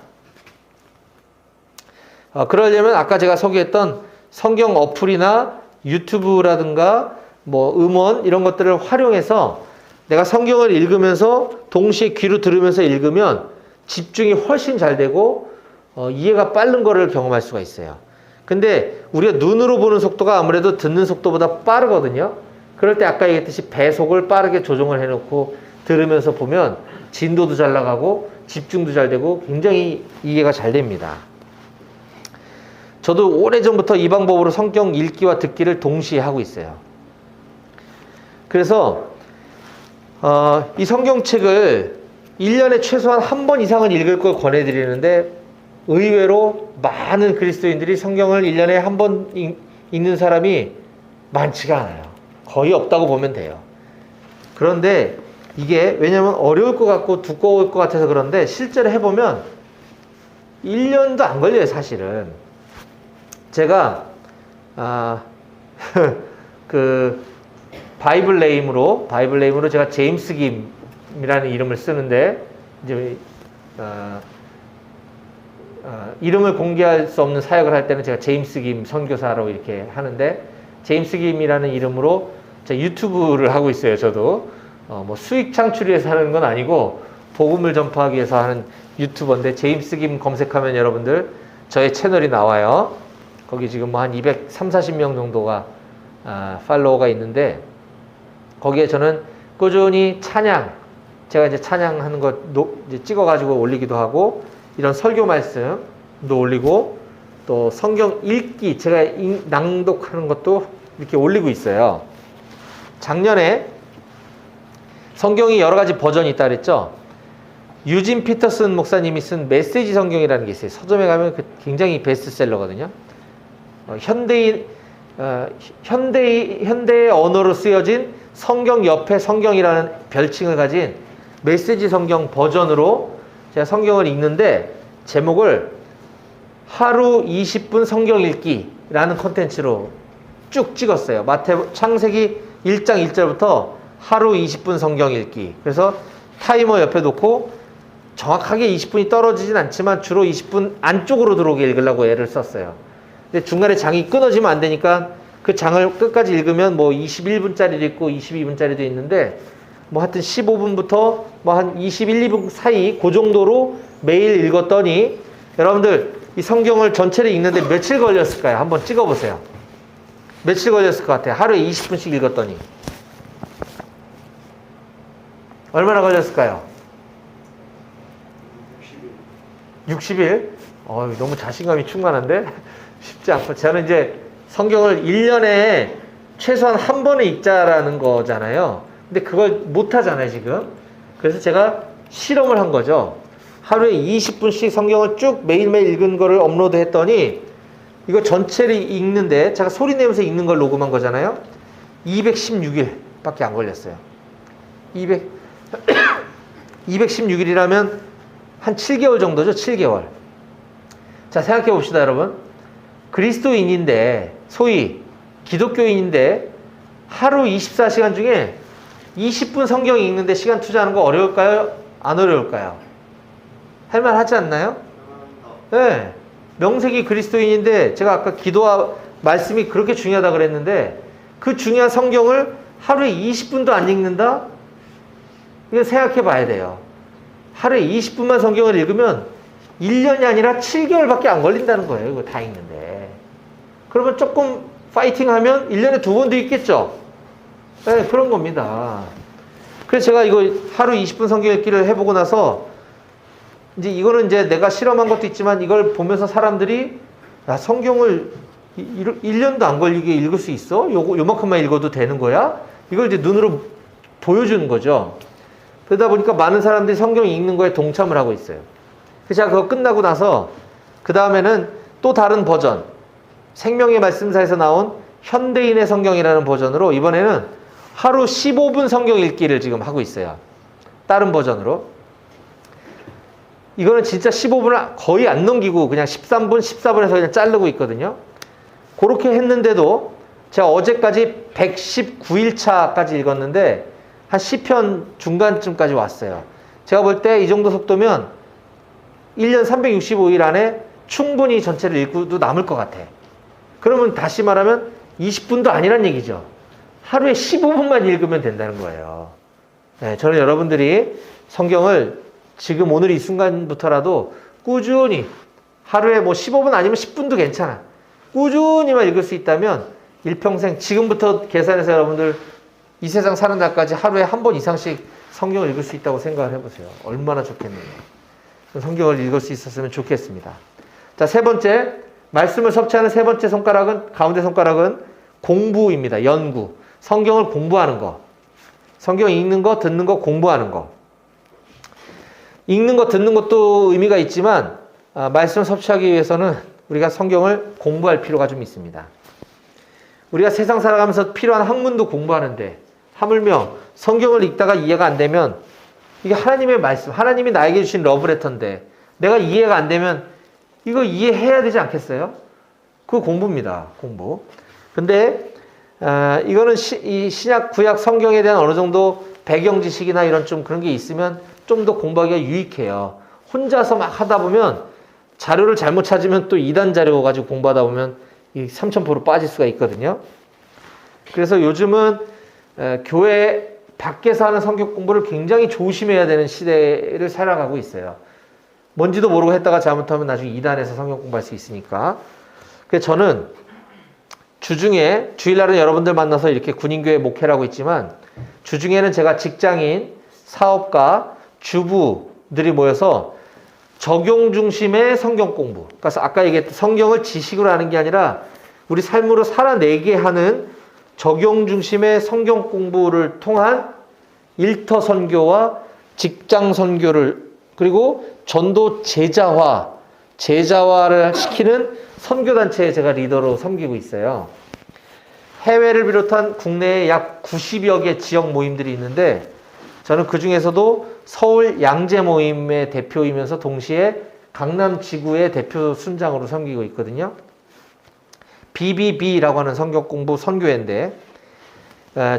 A: 그러려면 아까 제가 소개했던 성경 어플이나 유튜브라든가 뭐 음원 이런 것들을 활용해서 내가 성경을 읽으면서 동시에 귀로 들으면서 읽으면 집중이 훨씬 잘 되고 이해가 빠른 거를 경험할 수가 있어요. 근데 우리가 눈으로 보는 속도가 아무래도 듣는 속도보다 빠르거든요. 그럴 때 아까 얘기했듯이 배속을 빠르게 조정을 해놓고 들으면서 보면 진도도 잘 나가고 집중도 잘 되고 굉장히 이해가 잘 됩니다. 저도 오래전부터 이 방법으로 성경 읽기와 듣기를 동시에 하고 있어요. 그래서 이 성경책을 1년에 최소한 한 번 이상은 읽을 걸 권해드리는데 의외로 많은 그리스도인들이 성경을 1년에 한 번 읽는 사람이 많지가 않아요. 거의 없다고 보면 돼요. 그런데 이게 왜냐면 어려울 것 같고 두꺼울 것 같아서 그런데 실제로 해보면 1년도 안 걸려요, 사실은. 제가 그 바이블 네임으로 제가 제임스 김이라는 이름을 쓰는데 이제 이름을 공개할 수 없는 사역을 할 때는 제가 제임스 김 선교사로 이렇게 하는데 제임스 김이라는 이름으로 제가 유튜브를 하고 있어요. 저도 뭐 수익 창출을 위해서 하는 건 아니고 복음을 전파하기 위해서 하는 유튜버인데 제임스 김 검색하면 여러분들 저의 채널이 나와요. 거기 지금 뭐 한 230~40명 정도가 팔로워가 있는데 거기에 저는 꾸준히 찬양, 제가 이제 찬양하는 거 이제 찍어가지고 올리기도 하고 이런 설교 말씀도 올리고 또 성경 읽기 제가 낭독하는 것도 이렇게 올리고 있어요. 작년에 성경이 여러 가지 버전이 있다 그랬죠. 유진 피터슨 목사님이 쓴 메시지 성경이라는 게 있어요. 서점에 가면 굉장히 베스트셀러거든요. 현대의 언어로 쓰여진 성경 옆에 성경이라는 별칭을 가진 메시지 성경 버전으로 제가 성경을 읽는데 제목을 하루 20분 성경 읽기라는 콘텐츠로 쭉 찍었어요. 창세기 1장 1절부터 하루 20분 성경 읽기. 그래서 타이머 옆에 놓고 정확하게 20분이 떨어지진 않지만 주로 20분 안쪽으로 들어오게 읽으려고 애를 썼어요. 근데 중간에 장이 끊어지면 안 되니까 그 장을 끝까지 읽으면 뭐 21분짜리도 있고 22분짜리도 있는데 뭐 하여튼 15분부터 뭐 한 21, 2분 사이 그 정도로 매일 읽었더니 여러분들 이 성경을 전체를 읽는데 며칠 걸렸을까요? 한번 찍어보세요. 며칠 걸렸을 것 같아요? 하루에 20분씩 읽었더니 얼마나 걸렸을까요? 60일? 너무 자신감이 충만한데? 쉽지 않고 저는 이제 성경을 1년에 최소한 한 번에 읽자라는 거잖아요. 근데 그걸 못 하잖아요, 지금. 그래서 제가 실험을 한 거죠. 하루에 20분씩 성경을 쭉 매일매일 읽은 거를 업로드 했더니 이거 전체를 읽는데 제가 소리 내면서 읽는 걸 녹음한 거잖아요. 216일밖에 안 걸렸어요. 216일이라면 한 7개월 정도죠, 7개월. 자, 생각해 봅시다, 여러분. 그리스도인인데, 소위 기독교인인데 하루 24시간 중에 20분 성경 읽는데 시간 투자하는 거 어려울까요? 안 어려울까요? 할만하지 않나요? 네. 명색이 그리스도인인데 제가 아까 기도와 말씀이 그렇게 중요하다 그랬는데 그 중요한 성경을 하루에 20분도 안 읽는다? 이거 생각해 봐야 돼요. 하루에 20분만 성경을 읽으면 1년이 아니라 7개월밖에 안 걸린다는 거예요. 이거 다 읽는데. 그러면 조금 파이팅하면 1년에 2번도 읽겠죠? 네, 그런 겁니다. 그래서 제가 이거 하루 20분 성경 읽기를 해보고 나서 이제 이거는 이제 내가 실험한 것도 있지만 이걸 보면서 사람들이 성경을 1년도 안 걸리게 읽을 수 있어? 요만큼만 읽어도 되는 거야? 이걸 이제 눈으로 보여주는 거죠. 그러다 보니까 많은 사람들이 성경 읽는 거에 동참을 하고 있어요. 그래서 제가 그거 끝나고 나서 그 다음에는 또 다른 버전, 생명의 말씀사에서 나온 현대인의 성경이라는 버전으로 이번에는 하루 15분 성경 읽기를 지금 하고 있어요. 다른 버전으로. 이거는 진짜 15분을 거의 안 넘기고 그냥 13분, 14분에서 그냥 자르고 있거든요. 그렇게 했는데도 제가 어제까지 119일차까지 읽었는데 한 시편 중간쯤까지 왔어요. 제가 볼 때 이 정도 속도면 1년 365일 안에 충분히 전체를 읽고도 남을 것 같아. 그러면 다시 말하면 20분도 아니란 얘기죠. 하루에 15분만 읽으면 된다는 거예요. 네, 저는 여러분들이 성경을 지금 오늘 이 순간부터라도 꾸준히 하루에 뭐 15분 아니면 10분도 괜찮아. 꾸준히만 읽을 수 있다면 일평생 지금부터 계산해서 여러분들 이 세상 사는 날까지 하루에 한 번 이상씩 성경을 읽을 수 있다고 생각을 해보세요. 얼마나 좋겠네요. 성경을 읽을 수 있었으면 좋겠습니다. 자, 세 번째, 말씀을 섭취하는 세 번째 손가락은, 가운데 손가락은 공부입니다. 연구. 성경을 공부하는 거. 성경 읽는 거, 듣는 거, 공부하는 거. 읽는 거, 듣는 것도 의미가 있지만 말씀을 섭취하기 위해서는 우리가 성경을 공부할 필요가 좀 있습니다. 우리가 세상 살아가면서 필요한 학문도 공부하는데 하물며 성경을 읽다가 이해가 안 되면 이게 하나님의 말씀, 하나님이 나에게 주신 러브레터인데 내가 이해가 안 되면 이거 이해해야 되지 않겠어요? 그거 공부입니다. 공부. 근데 이거는 이 신약, 구약 성경에 대한 어느 정도 배경 지식이나 이런 좀 그런 게 있으면 좀 더 공부하기가 유익해요. 혼자서 막 하다 보면 자료를 잘못 찾으면 또 이단 자료 가지고 공부하다 보면 이 삼천포로 빠질 수가 있거든요. 그래서 요즘은 교회 밖에서 하는 성경 공부를 굉장히 조심해야 되는 시대를 살아가고 있어요. 뭔지도 모르고 했다가 잘못하면 나중에 이단에서 성경 공부할 수 있으니까. 그래서 저는 주중에, 주일날은 여러분들 만나서 이렇게 군인교회 목회를 하고 있지만 주중에는 제가 직장인, 사업가, 주부들이 모여서 적용 중심의 성경 공부. 그래서 아까 얘기했던 성경을 지식으로 하는 게 아니라 우리 삶으로 살아내게 하는 적용 중심의 성경 공부를 통한 일터 선교와 직장 선교를 그리고 전도 제자화를 시키는 선교단체에 제가 리더로 섬기고 있어요. 해외를 비롯한 국내에 약 90여 개 지역 모임들이 있는데 저는 그 중에서도 서울 양재 모임의 대표이면서 동시에 강남 지구의 대표 순장으로 섬기고 있거든요. BBB라고 하는 성경 공부 선교회인데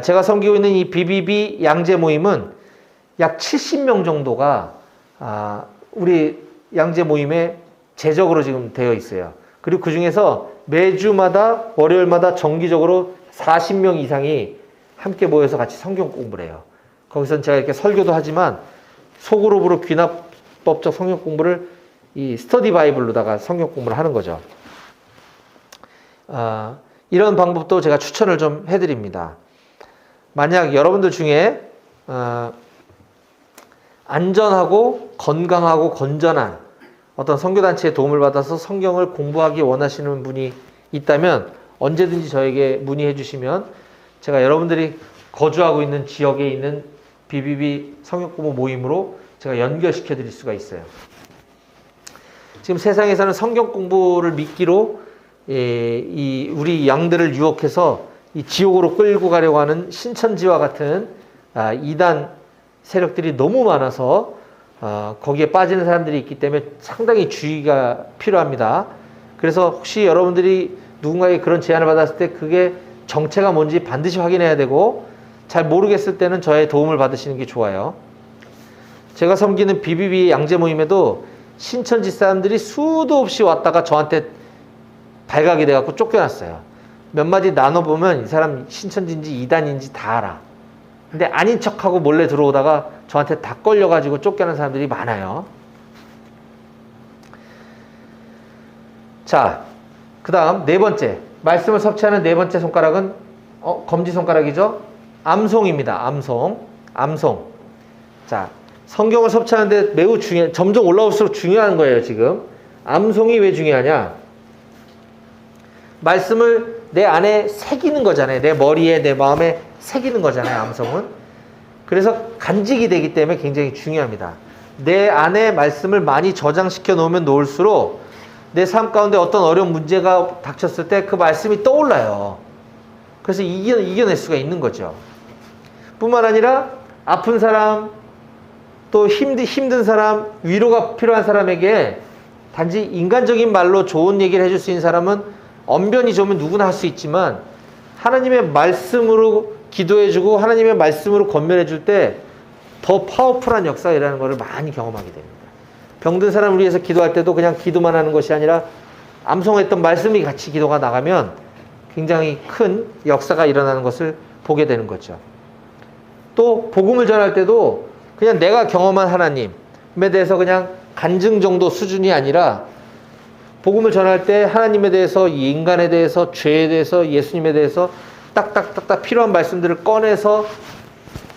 A: 제가 섬기고 있는 이 BBB 양재 모임은 약 70명 정도가 우리 양재 모임에 재적으로 지금 되어 있어요. 그리고 그 중에서 매주마다 월요일마다 정기적으로 40명 이상이 함께 모여서 같이 성경 공부를 해요. 거기서는 제가 이렇게 설교도 하지만 소그룹으로 귀납법적 성경 공부를 이 스터디 바이블로다가 성경 공부를 하는 거죠. 이런 방법도 제가 추천을 좀 해드립니다. 만약 여러분들 중에 안전하고 건강하고 건전한 어떤 선교단체의 도움을 받아서 성경을 공부하기 원하시는 분이 있다면 언제든지 저에게 문의해 주시면 제가 여러분들이 거주하고 있는 지역에 있는 BBB 성경공부 모임으로 제가 연결시켜 드릴 수가 있어요. 지금 세상에서는 성경 공부를 미끼로 우리 양들을 유혹해서 이 지옥으로 끌고 가려고 하는 신천지와 같은 이단 세력들이 너무 많아서 거기에 빠지는 사람들이 있기 때문에 상당히 주의가 필요합니다. 그래서 혹시 여러분들이 누군가에게 그런 제안을 받았을 때 그게 정체가 뭔지 반드시 확인해야 되고 잘 모르겠을 때는 저의 도움을 받으시는 게 좋아요. 제가 섬기는 BBB 양재 모임에도 신천지 사람들이 수도 없이 왔다가 저한테 발각이 돼갖고 쫓겨났어요. 몇 마디 나눠보면 이 사람 신천지인지 이단인지 다 알아. 근데 아닌 척하고 몰래 들어오다가 저한테 다 걸려가지고 쫓겨난 사람들이 많아요. 자, 그 다음 네 번째. 말씀을 섭취하는 네 번째 손가락은 검지손가락이죠. 암송입니다. 암송. 자, 성경을 섭취하는데 매우 점점 올라올수록 중요한 거예요, 지금. 암송이 왜 중요하냐? 말씀을 내 안에 새기는 거잖아요. 내 머리에, 내 마음에 새기는 거잖아요, 암송은. 그래서 간직이 되기 때문에 굉장히 중요합니다. 내 안에 말씀을 많이 저장시켜 놓으면 놓을수록 내 삶 가운데 어떤 어려운 문제가 닥쳤을 때 그 말씀이 떠올라요. 그래서 이겨낼 수가 있는 거죠. 뿐만 아니라 아픈 사람, 또 힘든 사람, 위로가 필요한 사람에게 단지 인간적인 말로 좋은 얘기를 해줄 수 있는 사람은 언변이 좋으면 누구나 할 수 있지만 하나님의 말씀으로 기도해주고 하나님의 말씀으로 권면해줄 때 더 파워풀한 역사가 일어나는 것을 많이 경험하게 됩니다. 병든 사람을 위해서 기도할 때도 그냥 기도만 하는 것이 아니라 암송했던 말씀이 같이 기도가 나가면 굉장히 큰 역사가 일어나는 것을 보게 되는 거죠. 또 복음을 전할 때도 그냥 내가 경험한 하나님에 대해서 그냥 간증 정도 수준이 아니라 복음을 전할 때 하나님에 대해서, 인간에 대해서, 죄에 대해서, 예수님에 대해서 딱딱딱딱 필요한 말씀들을 꺼내서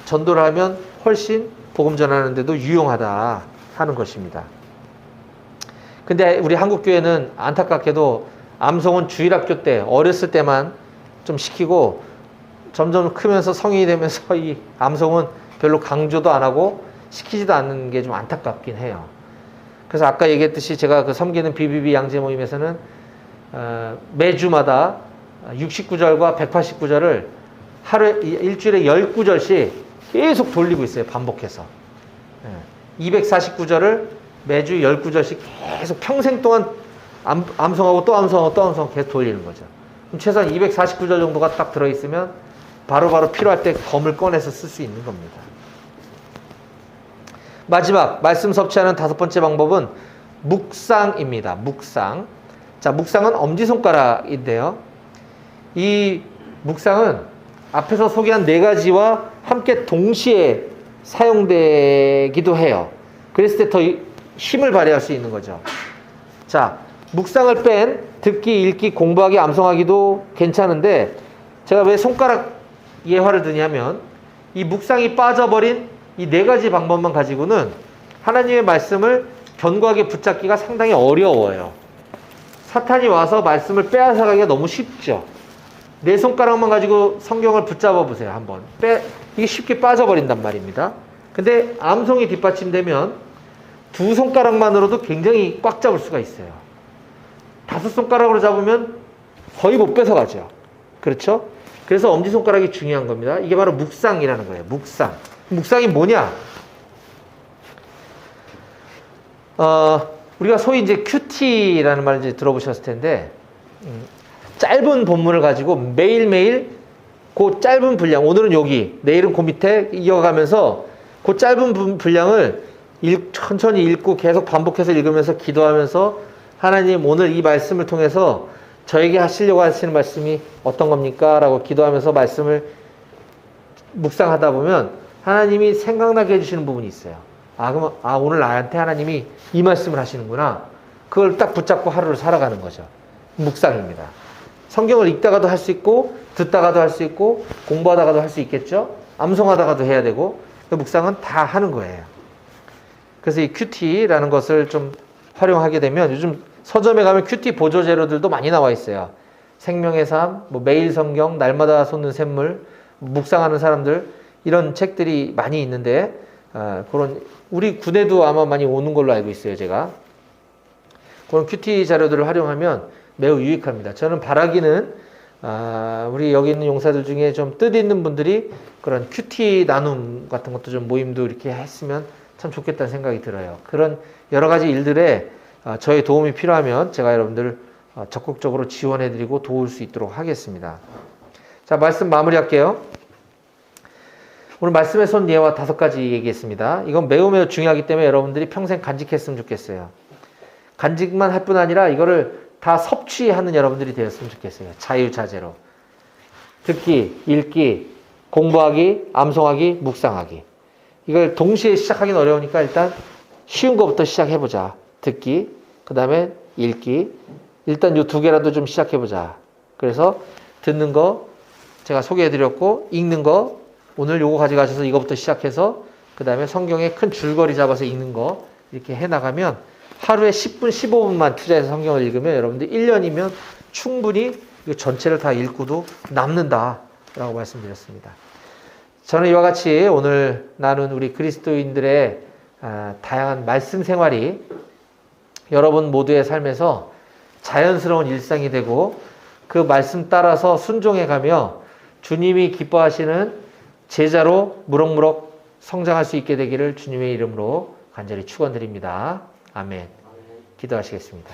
A: 전도를 하면 훨씬 복음 전하는 데도 유용하다 하는 것입니다. 근데 우리 한국교회는 안타깝게도 암송은 주일학교 때, 어렸을 때만 좀 시키고 점점 크면서 성인이 되면서 이 암송은 별로 강조도 안 하고 시키지도 않는 게 좀 안타깝긴 해요. 그래서 아까 얘기했듯이 제가 그 섬기는 BBB 양재 모임에서는 매주마다 69절과 189절을 하루에 일주일에 10구절씩 계속 돌리고 있어요. 반복해서. 249절을 매주 10구절씩 계속 평생 동안 암송하고 또 암송하고 또 암송하고 계속 돌리는 거죠. 그럼 최소한 249절 정도가 딱 들어있으면 바로바로 필요할 때 검을 꺼내서 쓸 수 있는 겁니다. 마지막 말씀 섭취하는 5번째 방법은 묵상입니다. 묵상. 자, 묵상은 엄지손가락인데요. 이 묵상은 앞에서 소개한 4가지와 함께 동시에 사용되기도 해요. 그랬을 때 더 힘을 발휘할 수 있는 거죠. 자, 묵상을 뺀 듣기, 읽기, 공부하기, 암송하기도 괜찮은데 제가 왜 손가락 예화를 드냐면 이 묵상이 빠져버린 이 4가지 방법만 가지고는 하나님의 말씀을 견고하게 붙잡기가 상당히 어려워요. 사탄이 와서 말씀을 빼앗아가기가 너무 쉽죠. 내 손가락만 가지고 성경을 붙잡아 보세요. 한번 이게 쉽게 빠져버린단 말입니다. 근데 암송이 뒷받침되면 2손가락만으로도 굉장히 꽉 잡을 수가 있어요. 5손가락으로 잡으면 거의 못 뺏어가죠. 그렇죠? 그래서 엄지손가락이 중요한 겁니다. 이게 바로 묵상이라는 거예요. 묵상이 뭐냐? 우리가 소위 이제 큐티라는 말을 이제 들어보셨을 텐데, 짧은 본문을 가지고 매일매일 그 짧은 분량, 오늘은 여기, 내일은 그 밑에 이어가면서 그 짧은 분량을 천천히 읽고 계속 반복해서 읽으면서 기도하면서 하나님 오늘 이 말씀을 통해서 저에게 하시려고 하시는 말씀이 어떤 겁니까? 라고 기도하면서 말씀을 묵상하다 보면 하나님이 생각나게 해주시는 부분이 있어요. 그럼 오늘 나한테 하나님이 이 말씀을 하시는구나. 그걸 딱 붙잡고 하루를 살아가는 거죠. 묵상입니다. 성경을 읽다가도 할 수 있고 듣다가도 할 수 있고 공부하다가도 할 수 있겠죠. 암송하다가도 해야 되고 묵상은 다 하는 거예요. 그래서 이 큐티라는 것을 좀 활용하게 되면 요즘 서점에 가면 큐티 보조 재료들도 많이 나와 있어요. 생명의 삶, 매일 성경, 날마다 솟는 샘물, 묵상하는 사람들 이런 책들이 많이 있는데 그런 우리 군에도 아마 많이 오는 걸로 알고 있어요. 제가 그런 큐티 자료들을 활용하면 매우 유익합니다. 저는 바라기는 우리 여기 있는 용사들 중에 좀 뜻 있는 분들이 그런 큐티 나눔 같은 것도 좀 모임도 이렇게 했으면 참 좋겠다는 생각이 들어요. 그런 여러 가지 일들에 저의 도움이 필요하면 제가 여러분들 적극적으로 지원해드리고 도울 수 있도록 하겠습니다. 자, 말씀 마무리할게요. 오늘 말씀에 선 예와 5가지 얘기했습니다. 이건 매우 중요하기 때문에 여러분들이 평생 간직했으면 좋겠어요. 간직만 할 뿐 아니라 이거를 다 섭취하는 여러분들이 되었으면 좋겠어요. 자유자재로. 듣기, 읽기, 공부하기, 암송하기, 묵상하기. 이걸 동시에 시작하기는 어려우니까 일단 쉬운 것부터 시작해보자. 듣기, 그 다음에 읽기. 일단 요 2개라도 좀 시작해보자. 그래서 듣는 거 제가 소개해드렸고, 읽는 거 오늘 요거 가져가셔서 이거부터 시작해서 그 다음에 성경에 큰 줄거리 잡아서 읽는 거 이렇게 해나가면 하루에 10분, 15분만 투자해서 성경을 읽으면 여러분들 1년이면 충분히 이 전체를 다 읽고도 남는다라고 말씀드렸습니다. 저는 이와 같이 오늘 나눈 우리 그리스도인들의 다양한 말씀 생활이 여러분 모두의 삶에서 자연스러운 일상이 되고 그 말씀 따라서 순종해가며 주님이 기뻐하시는 제자로 무럭무럭 성장할 수 있게 되기를 주님의 이름으로 간절히 축원드립니다. 아멘. 기도하시겠습니다.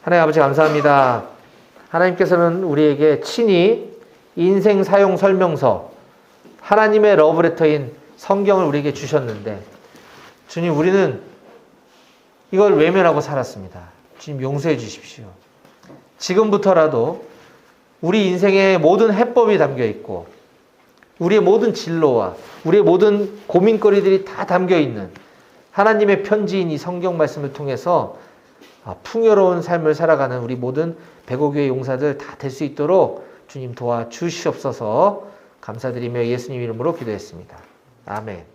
A: 하나님 아버지 감사합니다. 하나님께서는 우리에게 친히 인생 사용 설명서, 하나님의 러브레터인 성경을 우리에게 주셨는데, 주님, 우리는 이걸 외면하고 살았습니다. 주님, 용서해 주십시오. 지금부터라도 우리 인생의 모든 해법이 담겨 있고, 우리의 모든 진로와 우리의 모든 고민거리들이 다 담겨 있는 하나님의 편지인 이 성경 말씀을 통해서 풍요로운 삶을 살아가는 우리 모든 백오교회 용사들 다 될 수 있도록 주님 도와주시옵소서. 감사드리며 예수님 이름으로 기도했습니다. 아멘.